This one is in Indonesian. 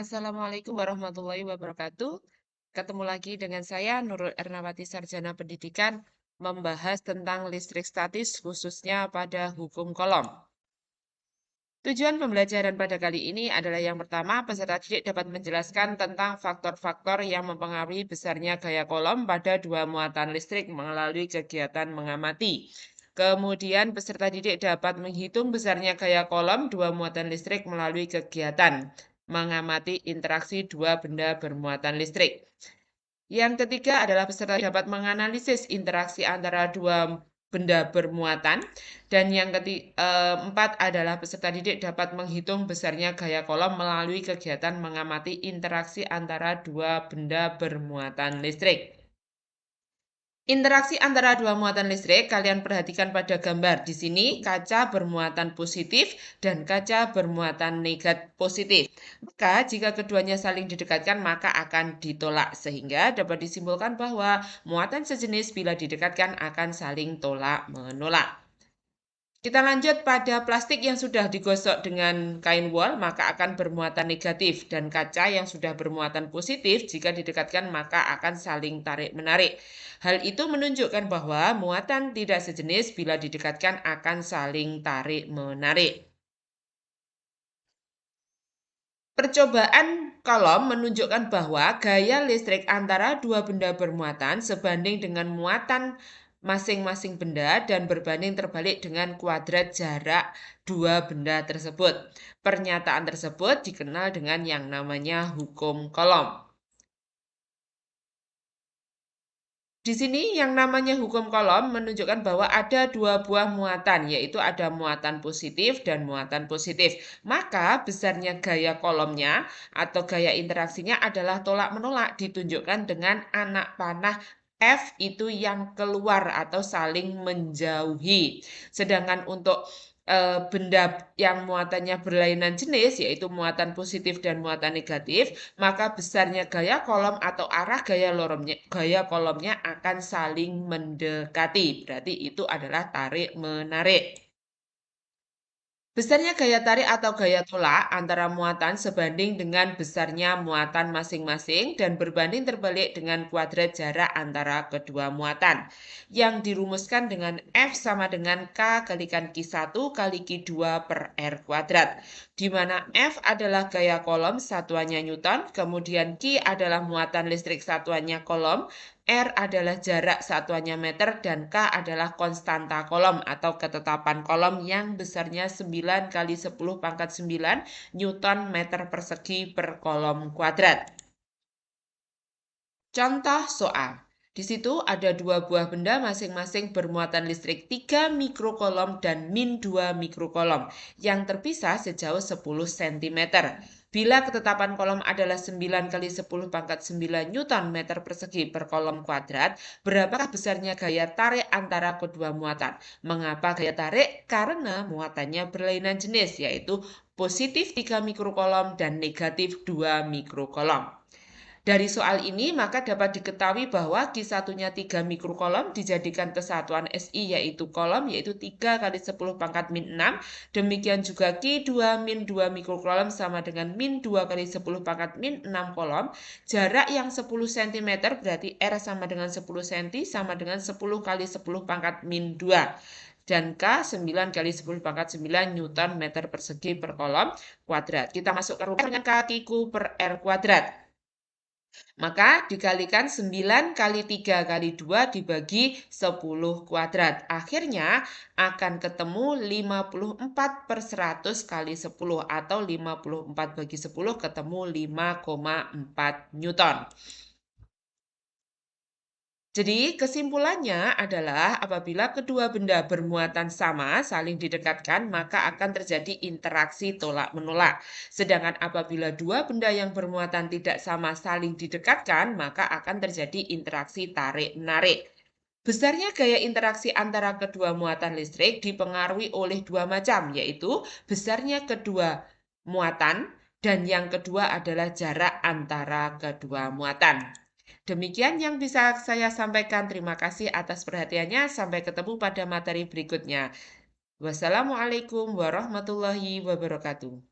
Assalamualaikum warahmatullahi wabarakatuh. Ketemu lagi dengan saya Nurul Ernawati Sarjana Pendidikan membahas tentang listrik statis khususnya pada hukum kolom. Tujuan pembelajaran pada kali ini adalah yang pertama, peserta didik dapat menjelaskan tentang faktor-faktor yang mempengaruhi besarnya gaya kolom pada dua muatan listrik melalui kegiatan mengamati. Kemudian peserta didik dapat menghitung besarnya gaya kolom dua muatan listrik melalui kegiatan mengamati interaksi dua benda bermuatan listrik. Yang ketiga adalah peserta dapat menganalisis interaksi antara dua benda bermuatan. Dan yang keempat adalah peserta didik dapat menghitung besarnya gaya kolom melalui kegiatan mengamati interaksi antara dua benda bermuatan listrik. Interaksi antara dua muatan listrik, kalian perhatikan pada gambar. Di sini kaca bermuatan positif dan kaca bermuatan negatif positif. Maka jika keduanya saling didekatkan maka akan ditolak. Sehingga dapat disimpulkan bahwa muatan sejenis bila didekatkan akan saling tolak-menolak. Kita lanjut pada plastik yang sudah digosok dengan kain wol maka akan bermuatan negatif dan kaca yang sudah bermuatan positif jika didekatkan maka akan saling tarik-menarik. Hal itu menunjukkan bahwa muatan tidak sejenis bila didekatkan akan saling tarik-menarik. Percobaan kolom menunjukkan bahwa gaya listrik antara dua benda bermuatan sebanding dengan muatan masing-masing benda dan berbanding terbalik dengan kuadrat jarak dua benda tersebut. Pernyataan tersebut dikenal dengan yang namanya hukum kolom. Di sini yang namanya hukum kolom menunjukkan bahwa ada dua buah muatan, yaitu ada muatan positif dan muatan positif. Maka besarnya gaya kolomnya atau gaya interaksinya adalah tolak-menolak ditunjukkan dengan anak panah F itu yang keluar atau saling menjauhi. Sedangkan untuk benda yang muatannya berlainan jenis, yaitu muatan positif dan muatan negatif, maka besarnya gaya kolom atau arah gaya kolomnya akan saling mendekati. Berarti itu adalah tarik-menarik. Besarnya gaya tarik atau gaya tolak antara muatan sebanding dengan besarnya muatan masing-masing dan berbanding terbalik dengan kuadrat jarak antara kedua muatan. Yang dirumuskan dengan F sama dengan K kalikan Q1 kali Q2 per R kuadrat. Di mana F adalah gaya kolom satuannya Newton, kemudian Q adalah muatan listrik satuannya kolom, R adalah jarak satuannya meter, dan K adalah konstanta kolom atau ketetapan kolom yang besarnya 9 kali 10 pangkat 9 Newton meter persegi per kolom kuadrat. Contoh soal. Di situ ada dua buah benda masing-masing bermuatan listrik 3 mikrokolom dan min 2 mikrokolom yang terpisah sejauh 10 cm. Bila ketetapan kolom adalah 9 kali 10 pangkat 9 Newton meter persegi per kolom kuadrat, berapakah besarnya gaya tarik antara kedua muatan? Mengapa gaya tarik? Karena muatannya berlainan jenis, yaitu positif 3 mikrokolom dan negatif 2 mikrokolom. Dari soal ini, maka dapat diketahui bahwa Q1-nya 3 mikrokolom dijadikan kesatuan SI yaitu kolom, yaitu 3 kali 10 pangkat min 6. Demikian juga Q2 min 2 mikrokolom sama dengan min 2 kali 10 pangkat min 6 kolom. Jarak yang 10 cm berarti R sama dengan 10 cm sama dengan 10 kali 10 pangkat min 2. Dan K 9 kali 10 pangkat 9 Newton meter persegi per kolom kuadrat. Kita masukkan rumus dengan K Q per R kuadrat. Maka dikalikan 9 kali 3 kali 2 dibagi 10 kuadrat. Akhirnya akan ketemu 54 per 100 kali 10 atau 54 bagi 10 ketemu 5,4 Newton. Jadi kesimpulannya adalah apabila kedua benda bermuatan sama saling didekatkan maka akan terjadi interaksi tolak-menolak. Sedangkan apabila dua benda yang bermuatan tidak sama saling didekatkan maka akan terjadi interaksi tarik-menarik. Besarnya gaya interaksi antara kedua muatan listrik dipengaruhi oleh dua macam, yaitu besarnya kedua muatan dan yang kedua adalah jarak antara kedua muatan. Demikian yang bisa saya sampaikan. Terima kasih atas perhatiannya. Sampai ketemu pada materi berikutnya. Wassalamualaikum warahmatullahi wabarakatuh.